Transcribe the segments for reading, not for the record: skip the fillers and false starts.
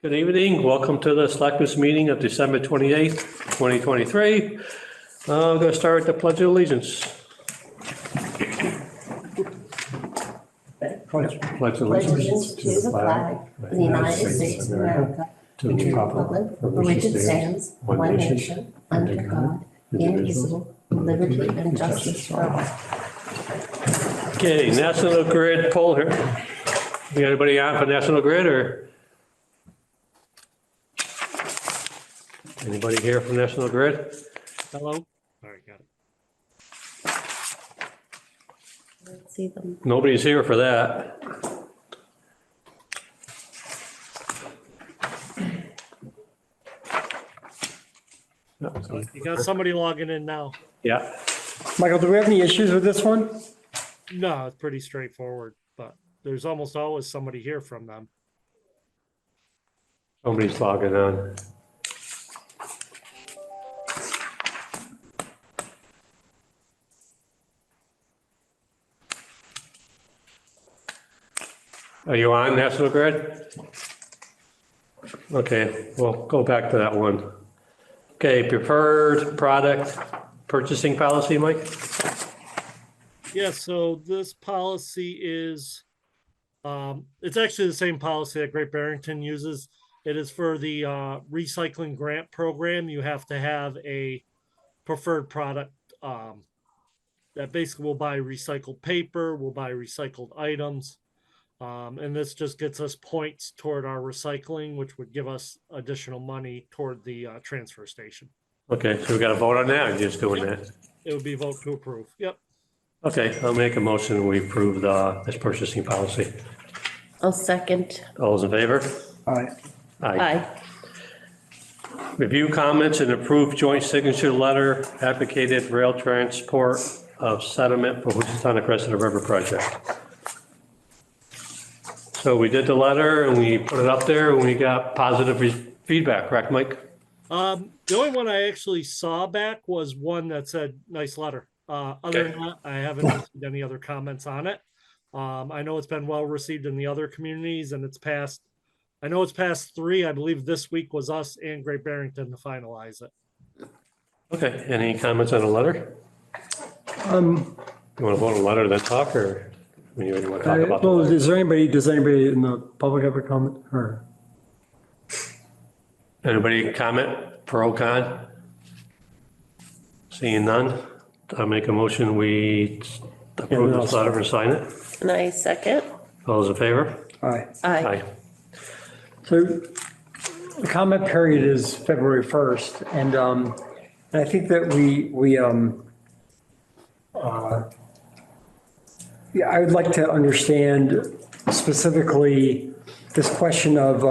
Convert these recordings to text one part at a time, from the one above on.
Good evening. Welcome to the Selectboard meeting of December 28th, 2023. I'm going to start with the Pledge of Allegiance. Pledge allegiance to the flag of the United States of America, to the republic for which it stands, one nation, under God, indivisible, with liberty and justice for all. Okay, National Grid poll here. You got anybody on for National Grid or? Anybody here from National Grid? Hello? All right, got it. Let's see them. Nobody's here for that. You got somebody logging in now. Yeah. Michael, do we have any issues with this one? No, it's pretty straightforward, but there's almost always somebody here from them. Nobody's logging on. Are you on National Grid? Okay, we'll go back to that one. Okay, preferred product purchasing policy, Mike? Yeah, so this policy is, it's actually the same policy that Great Barrington uses. It is for the recycling grant program. You have to have a preferred product that basically will buy recycled paper, will buy recycled items. And this just gets us points toward our recycling, which would give us additional money toward the transfer station. Okay, so we got to vote on that, or just doing that? It would be vote to approve. Yep. Okay, I'll make a motion, we approve this purchasing policy. I'll second. All those in favor? Aye. Aye. Review comments and approve joint signature letter advocated rail transport of settlement for Housatonic Crescent River project. So we did the letter and we put it up there and we got positive feedback, correct, Mike? The only one I actually saw back was one that said, nice letter. Other than that, I haven't received any other comments on it. I know it's been well received in the other communities and it's passed. I know it's passed 3. I believe this week was us and Great Barrington to finalize it. Okay, any comments on the letter? You want to vote on the letter then talk, or when you want to talk about the Well, letter? does anybody in the public have a comment or? Anybody comment, pro, con? Seeing none, I'll make a motion, we approve this letter and sign it. And I second. All those in favor? Aye. Aye. So the comment period is February 1st. And I think that yeah, I would like to understand specifically this question of,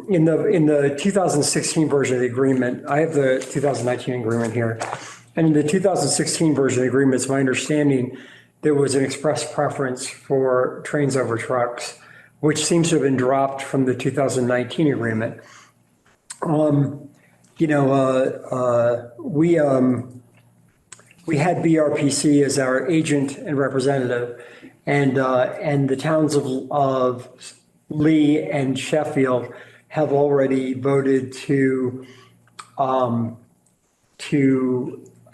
in the 2016 version of the agreement, I have the 2019 agreement here. And in the 2016 version of the agreement, it's my understanding there was an express preference for trains over trucks, which seems to have been dropped from the 2019 agreement. We had BRPC as our agent and representative, and the towns of Lee and Sheffield have already voted to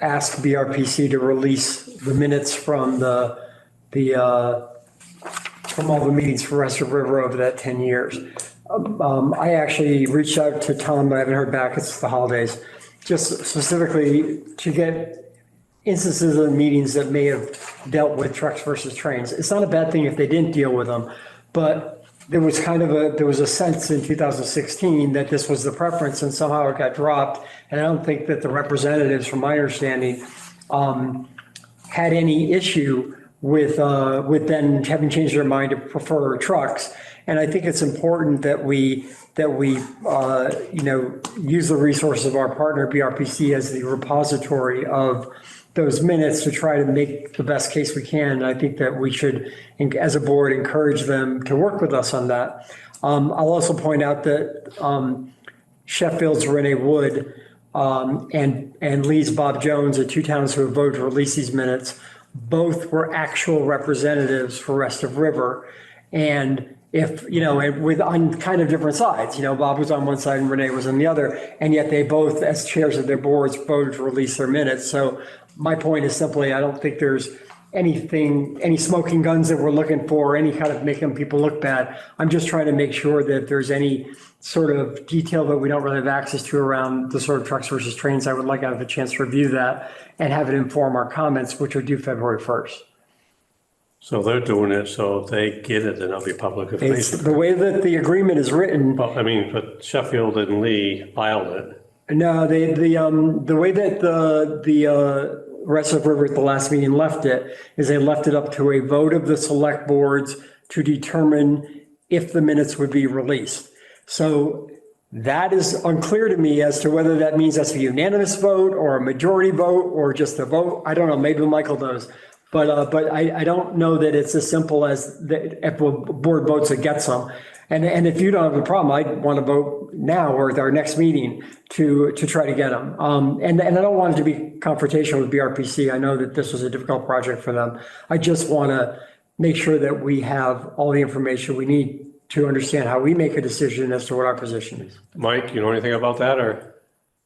ask BRPC to release the minutes from from all the meetings for Rest of River over that 10 years. I actually reached out to Tom, but I haven't heard back. It's the holidays, just specifically to get instances of meetings that may have dealt with trucks versus trains. It's not a bad thing if they didn't deal with them, but there was a sense in 2016 that this was the preference and somehow it got dropped. And I don't think that the representatives, from my understanding, had any issue with then having changed their mind to prefer trucks. And I think it's important that we use the resources of our partner BRPC as the repository of those minutes to try to make the best case we can. And I think that we should, as a board, encourage them to work with us on that. I'll also point out that Sheffield's Renee Wood and Lee's Bob Jones are 2 towns who have voted to release these minutes. Both were actual representatives for Rest of River. And if, with on kind of different sides, Bob was on one side and Renee was on the other, and yet they both, as chairs of their boards, voted to release their minutes. So my point is simply, I don't think there's any smoking guns that we're looking for, any kind of making people look bad. I'm just trying to make sure that if there's any sort of detail that we don't really have access to around the sort of trucks versus trains, I would like to have a chance to review that and have it inform our comments, which are due February 1st. So they're doing it, so if they get it, then it'll be public It's information. the way that the agreement is written. But but Sheffield and Lee filed it. No, the way that the rest of River at the last meeting left it is they left it up to a vote of the select boards to determine if the minutes would be released. So that is unclear to me as to whether that means that's a unanimous vote or a majority vote or just a vote. I don't know, maybe Michael knows. But I don't know that it's as simple as if a board votes it gets them. And if you don't have a problem, I'd want to vote now or at our next meeting to try to get them. And I don't want it to be confrontational with BRPC. I know that this was a difficult project for them. I just want to make sure that we have all the information we need to understand how we make a decision as to what our position is. Mike, you know anything about that or?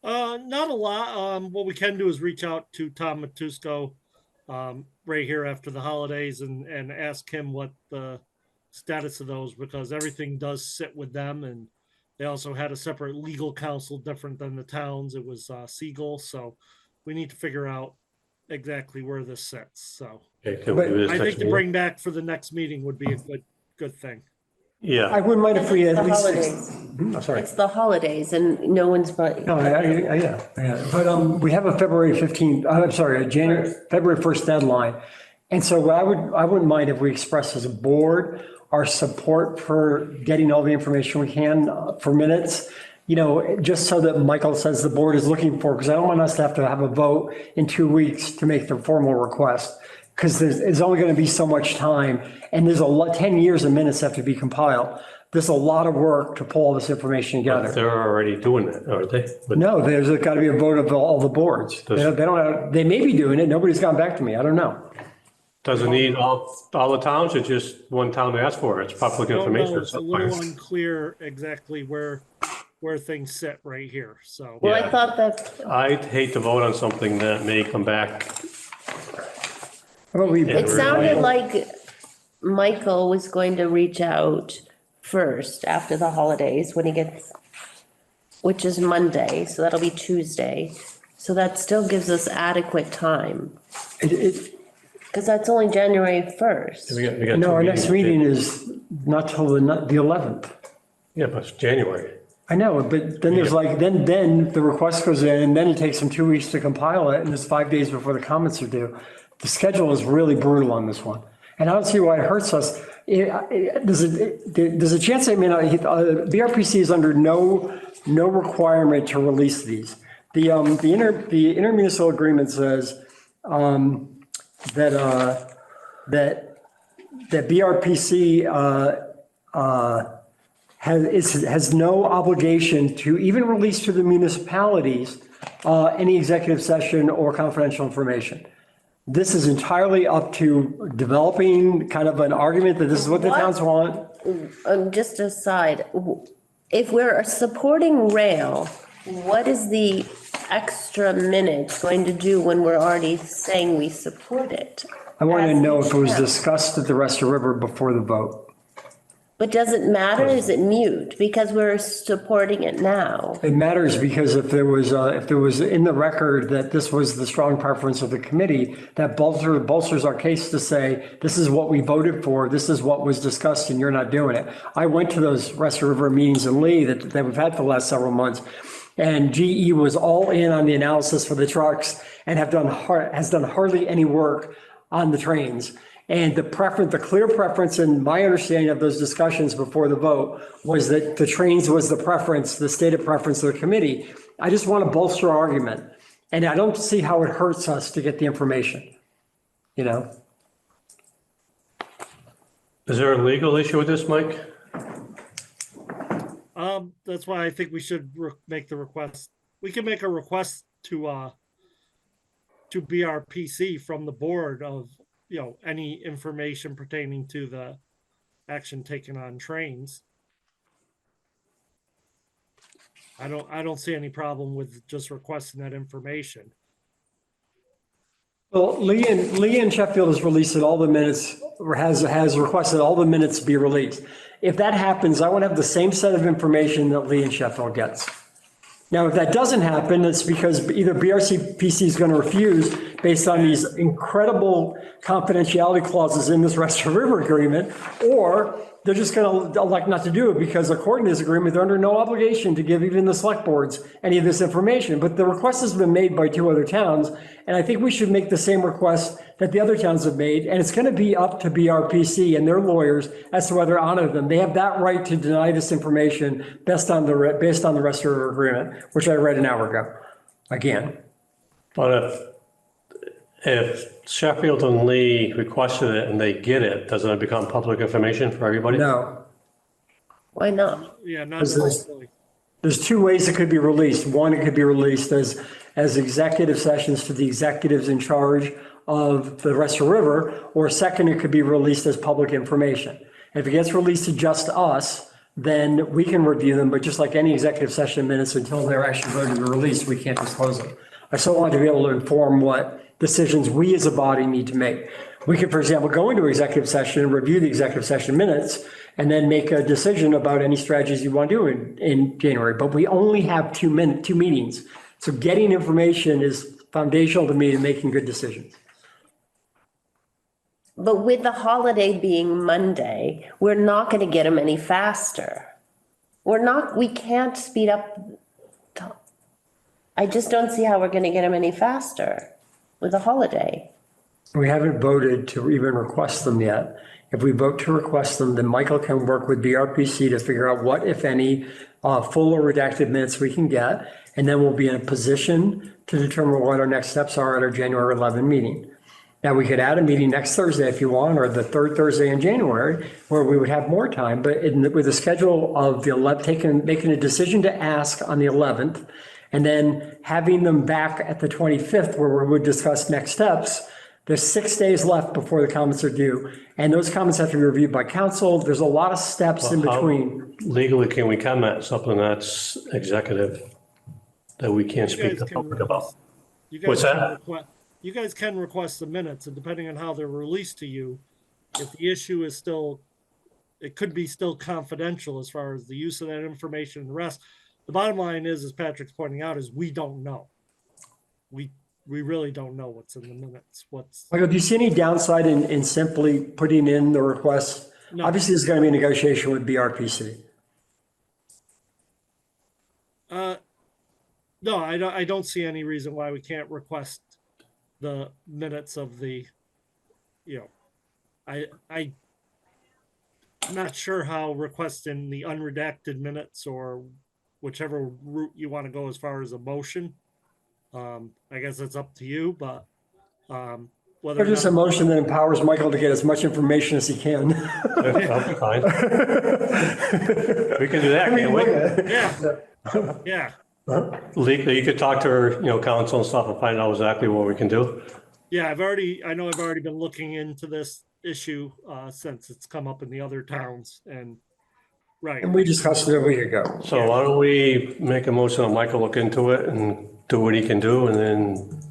Not a lot. What we can do is reach out to Tom Matusko right here after the holidays and ask him what the status of those, because everything does sit with them, and they also had a separate legal counsel different than the towns. It was Siegel, so we need to figure out exactly where this sits. So Okay, can we do this I next think to meeting? bring back for the next meeting would be a good thing. I Yeah, wouldn't mind if we at The least. holidays. I'm sorry. It's the holidays and no one's but. No, yeah. But we have a February 15th, I'm sorry, February 1st deadline. And so I wouldn't mind if we express as a board our support for getting all the information we can for minutes, just so that Michael says the board is looking for, because I don't want us to have a vote in 2 weeks to make the formal request, because there's only going to be so much time, and there's 10 years of minutes have to be compiled. There's a lot of work to pull all this information but together. they're already doing it, aren't they? But No, there's got to be a vote of all the boards. They may be doing it. Nobody's gotten back to me. I don't know. does it need all the towns or just one town to ask for it? It's public I don't know, information. it's a little unclear exactly where things sit right here. So Well, Yeah. I thought that, I'd hate to vote on something that may come back. How about we- it sounded like Michael was going to reach out first after the holidays when he gets, which is Monday, so that'll be Tuesday. So that still gives us adequate time, it- because that's only January 1st. We got No, two our next meeting is not till the 11th. Yeah, but it's January. I know, but then there's then the request goes in, and then it takes them 2 weeks to compile it, and it's 5 days before the comments are due. The schedule is really brutal on this one, and I don't see why it hurts us. There's a chance they may not, BRPC is under no requirement to release these. The intermunicipal agreement says that BRPC has no obligation to even release to the municipalities any executive session or confidential information. This is entirely up to developing kind of an argument that this is what the towns want. Just aside, if we're supporting rail, what is the extra minutes going to do when we're already saying we support it? I want to know if it was Yeah. discussed at the Rest of River before the vote. But does it matter? Is it mute? Because we're supporting it now. It matters because if there was in the record that this was the strong preference of the committee, that bolsters our case to say, this is what we voted for, this is what was discussed, and you're not doing it. I went to those Rest of River meetings in Lee that we've had for the last several months, and GE was all in on the analysis for the trucks and has done hardly any work on the trains. And the clear preference in my understanding of those discussions before the vote was that the trains was the preference, the stated preference of the committee. I just want to bolster our argument. And I don't see how it hurts us to get the information, Is there a legal issue with this, Mike? that's why I think we should make the request. We can make a request to BRPC from the board of, any information pertaining to action taken on trains. I don't see any problem with just requesting that information. Well, Lee in Sheffield has released all the minutes, or has requested all the minutes be released. If that happens, I want to have the same set of information that Lee in Sheffield gets. Now, if that doesn't happen, it's because either BRCPC is going to refuse based on these incredible confidentiality clauses in this Western River agreement, or they're just going to elect not to do it because according to this agreement, they're under no obligation to give even the select boards any of this information. But the request has been made by 2 other towns, and I think we should make the same request that the other towns have made, and it's going to be up to BRPC and their lawyers as to whether to honor them. They have that right to deny this information based on the Western River agreement, which I read an hour ago. Again. But if Sheffield and Lee requested it and they get it, doesn't it become public information for everybody? No. Why not? Yeah, not Is this- necessarily. There's 2 ways it could be released. One, it could be released as executive sessions to the executives in charge of the Western River, or second, it could be released as public information. If it gets released to just us, then we can review them, but just like any executive session minutes, until they're actually voted to be released, we can't disclose them. I still want to be able to inform what decisions we as a body need to make. We could, for example, go into executive session, review the executive session minutes, and then make a decision about any strategies you want to do in January. But we only have 2 meetings. So getting information is foundational to me to making good decisions. But with the holiday being Monday, we're not going to get them any faster. We can't speed up. I just don't see how we're going to get them any faster with the holiday. We haven't voted to even request them yet. If we vote to request them, then Michael can work with BRPC to figure out what, if any, full or redacted minutes we can get. And then we'll be in a position to determine what our next steps are at our January 11 meeting. Now, we could add a meeting next Thursday if you want, or the 3rd Thursday in January, where we would have more time. But with the schedule of the 11th, making a decision to ask on the 11th, and then having them back at the 25th, where we would discuss next steps, there's 6 days left before the comments are due. And those comments have to be reviewed by council. There's a lot of steps in between. Legally, can we comment something that's executive that we can't speak to the public about? What's that? You guys can request the minutes, and depending on how they're released to you, if the issue is still, it could be still confidential as far as the use of that information and the rest. The bottom line is, as Patrick's pointing out, is we don't know. We really don't know what's in the minutes. Michael, do you see any downside in simply putting in the request? No. Obviously, there's going to be a negotiation with BRPC. No, I don't see any reason why we can't request the minutes of the, I'm not sure how requesting the unredacted minutes or whichever route you want to go as far as a motion. I guess it's up to you, but whether There's just a motion that empowers Michael to get as much information as he can. That'll be fine. We can do that, can't we? yeah. Legally, you could talk to her, council and stuff and find out exactly what we can do. Yeah, I've already been looking into this issue since it's come up in the other towns, and right. And we discussed it a week ago. So why don't we make a motion on Michael look into it and do what he can do, and then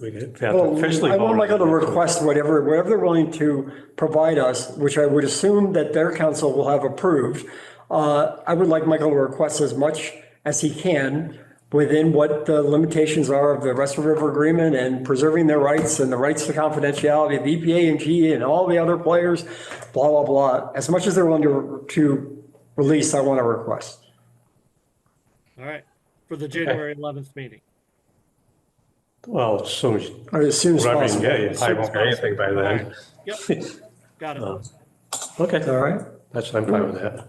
we have to officially I vote. want Michael to request whatever they're willing to provide us, which I would assume that their council will have approved. I would like Michael to request as much as he can within what the limitations are of the Western River Agreement and preserving their rights and the rights to confidentiality of EPA and GE and all the other players, blah, blah, blah. As much as they're willing to release, I want to request. All right, for the January 11th meeting. Well, as soon as, Or as soon as whatever you can possible. get, you probably won't get anything by then. Yep, got it. Okay, All right, I'm fine with that.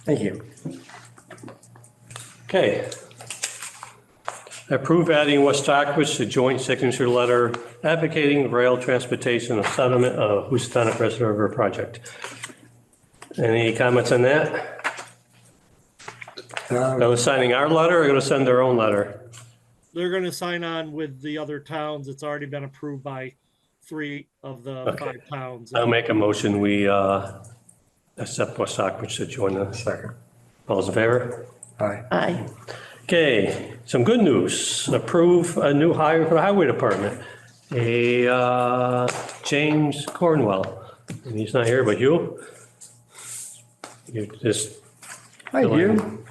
thank you. Okay. Approve adding West Stockbridge to joint signature letter advocating rail transportation of settlement of Housatonic Reservoir River project. Any comments on that? Are they signing our letter or going to send their own letter? They're going to sign on with the other towns. It's already been approved by 3 of the 5 towns. I'll make a motion. We except for Stockbridge to join the Second. All those in favor? Aye. Aye. Okay, some good news. Approve a new hire for the highway department. James Cornwell. And he's not here, but you? You just, Hi, Hugh.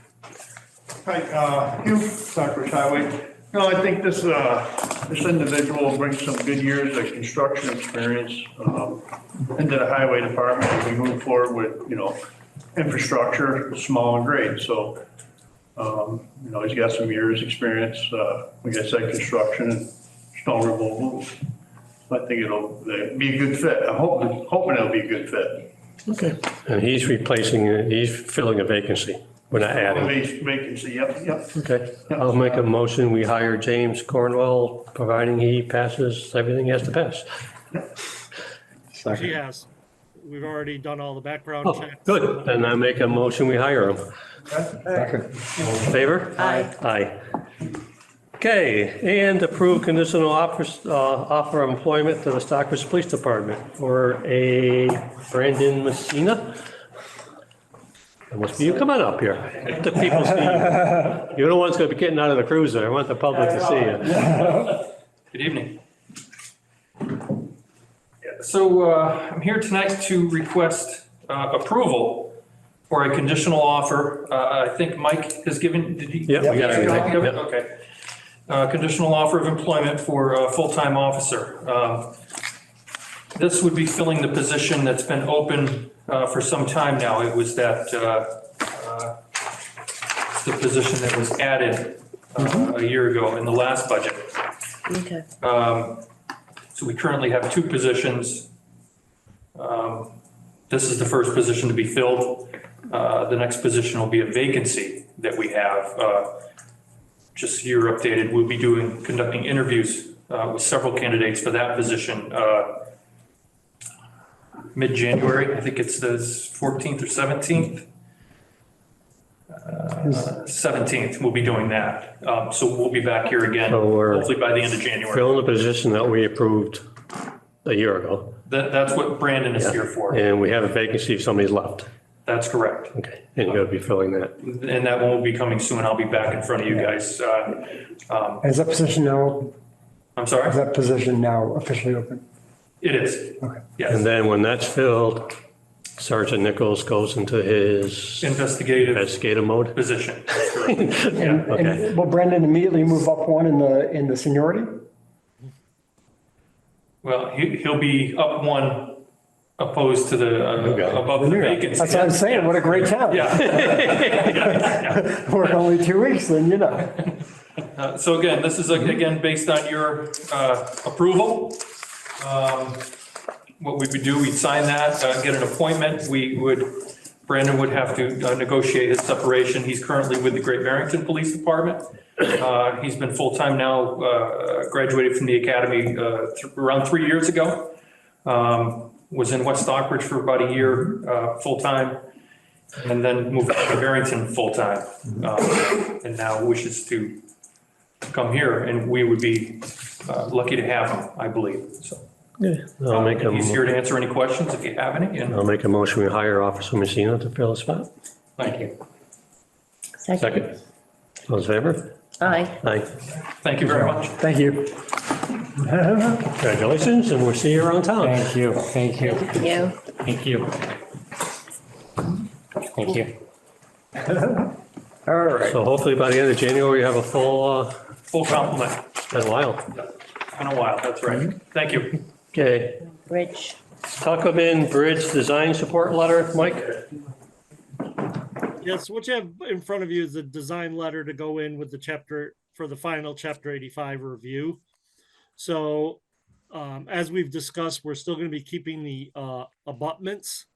Hi, Hugh, Stockbridge Highway. No, I think this individual will bring some good years of construction experience into the highway department as we move forward with, infrastructure, small and great. So, he's got some years experience, like I said, construction and snow removal. So I think it'll be a good fit. I'm hoping it'll be a good fit. okay. And he's filling a vacancy. We're not adding. Vacancy, yep. Okay, I'll make a motion. We hire James Cornwell, providing he passes everything he has to pass. She Second. has. We've already done all the background Oh, checks. good. Then I make a motion, we hire him. Second. All in favor? Aye. Aye. Okay, and approve conditional offer of employment to the Stockbridge Police Department for a Brandon Messina. That must be you. Come on up here. Let the people see you. You're the one's gonna be getting out of the cruiser. I want the public to see you. Good evening. So I'm here tonight to request approval for a conditional offer. I think Mike has given, did he? Yeah, we got everything. Yep, Yep. okay. Conditional offer of employment for a full-time officer. This would be filling the position that's been open for some time now. It was that, the position that was added a year ago in the last budget. Okay. So we currently have two positions. This is the first position to be filled. The next position will be a vacancy that we have. Just so you're updated, we'll be conducting interviews with several candidates for that position mid-January. I think it's the 14th or 17th. 17th, we'll be doing that. So we'll be back here again, So we're hopefully by the end of January. Filling the position that we approved a year ago. That's what Brandon is here for. And we have a vacancy if somebody's left. That's correct. Okay, and you're gonna be filling that. And that one will be coming soon. I'll be back in front of you guys. Is that position now, I'm is sorry? that position now officially open? It is. Okay. And Yes. then when that's filled, Sergeant Nichols goes into his Investigative investigative mode. position. That's correct. And Okay. will Brendan immediately move up one in the seniority? Well, he'll be up one opposed to the, above the vacancy. That's what I'm saying, what a great town. Yeah. Work only 2 weeks, then you know. So again, this is again based on your approval. What we would do, we'd sign that, get an appointment. Brandon would have to negotiate his separation. He's currently with the Great Barrington Police Department. He's been full-time now, graduated from the academy around 3 years ago. Was in West Stockbridge for about a year, full-time, and then moved to Barrington full-time. And now wishes to come here, and we would be lucky to have him, I believe, so. I'll make He's here a, to answer any questions if you have any, and I'll make a motion, we hire Officer Messina to fill the spot. thank you. Second. All in favor? Aye. Aye. Thank you very much. Thank you. Congratulations, and we'll see you around town. Thank you, thank you, You. thank you. Thank you. All right. So hopefully by the end of January, you have a full, Full complement. been a while. Been a while, that's right. Thank you. Okay, Rich. Tuckerman Bridge Design Support Letter, Mike? Yes, what you have in front of you is a design letter to go in with the chapter for the final chapter 85 review. So as we've discussed, we're still going to be keeping the abutments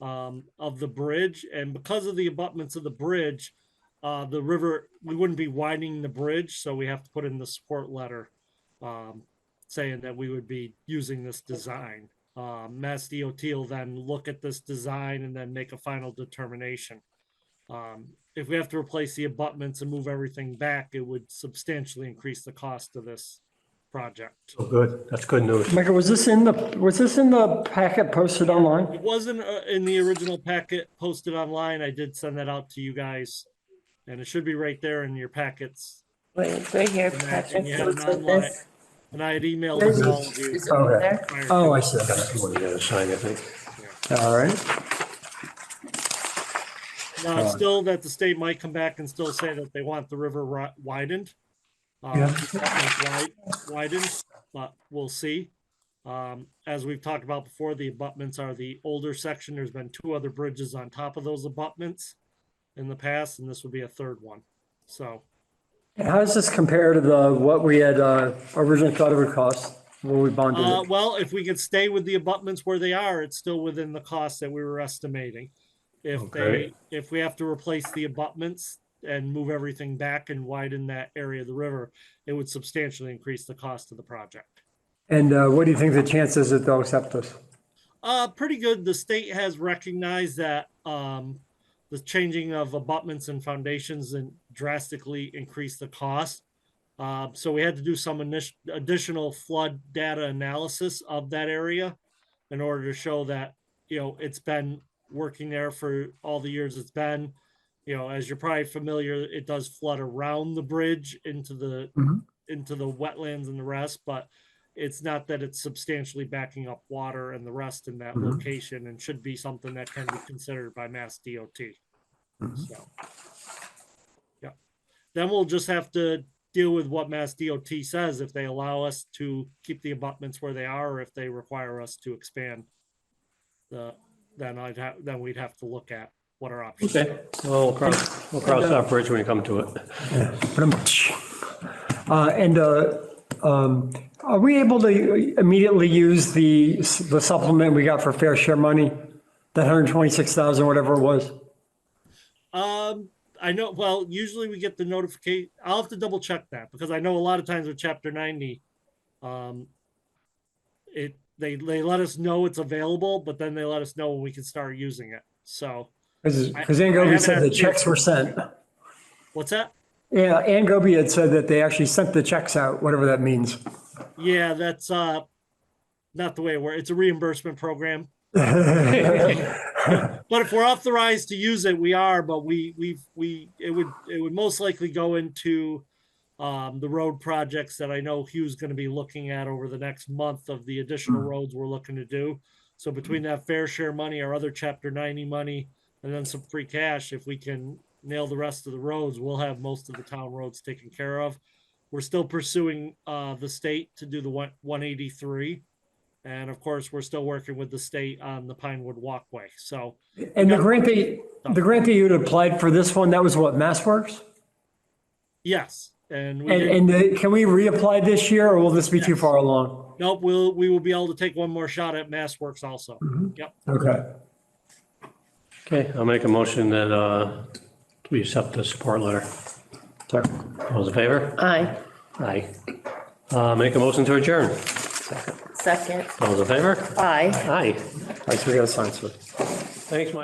of the bridge. And because of the abutments of the bridge, the river, we wouldn't be widening the bridge. So we have to put in the support letter saying that we would be using this design. Mass DOT will then look at this design and then make a final determination. If we have to replace the abutments and move everything back, it would substantially increase the cost of this project. Oh, good. That's good news. Michael, was this in the packet posted online? It wasn't in the original packet posted online. I did send that out to you guys. And it should be right there in your packets. Wait, it's right here, And Patrick. you had it Looks like online. this. And I had emailed it to all of you. Is it over Okay. there? prior to- Oh, I see. What you gotta sign, I think. All right. Now, it's still that the state might come back and still say that they want the river widened. Yeah. Widened, but we'll see. As we've talked about before, the abutments are the older section. There's been 2 other bridges on top of those abutments in the past, and this would be a 3rd one. So, How does this compare to what we had originally thought it would cost when we bonded it? well, if we could stay with the abutments where they are, it's still within the cost that we were estimating. Okay. If we have to replace the abutments and move everything back and widen that area of the river, it would substantially increase the cost of the project. And what do you think the chances that they'll accept this? Pretty good. The state has recognized that the changing of abutments and foundations and drastically increased the cost. So we had to do some additional flood data analysis of that area in order to show that, it's been working there for all the years it's been. As you're probably familiar, it does flood around the bridge into the wetlands and the rest, but it's not that it's substantially backing up water and the rest in that location, and should be something that can be considered by Mass DOT. So, yeah. Then we'll just have to deal with what Mass DOT says, if they allow us to keep the abutments where they are, or if they require us to expand then we'd have to look at what our options are. Okay, well, we'll cross that bridge when we come to it. And are we able to immediately use the supplement we got for fair share money? That 126,000, whatever it was? I know, well, usually we get the notification. I'll have to double check that, because I know a lot of times with Chapter 90, they let us know it's available, but then they let us know when we can start using it. So Because Ann Goby said the checks were sent. what's that? Yeah, Ann Goby had said that they actually sent the checks out, whatever that means. Yeah, that's not the way it works. It's a reimbursement program. But if we're authorized to use it, we are. But it would most likely go into the road projects that I know Hugh's going to be looking at over the next month of the additional roads we're looking to do. So between that fair share money, our other Chapter 90 money, and then some free cash, if we can nail the rest of the roads, we'll have most of the town roads taken care of. We're still pursuing the state to do the 183. And of course, we're still working with the state on the Pinewood Walkway. So, And the grant that you had applied for this one, that was what, MassWorks? yes. And we did, And can we reapply this year, or will this be too Yes. far along? nope, we will be able to take one more shot at MassWorks also. Yep. Okay. Okay, I'll make a motion that we accept the support letter. Sorry. All those in favor? Aye. Aye. Make a motion to adjourn. Second. All those in favor? Aye. Aye. All right, so we got to sign, so. Thanks, Mike.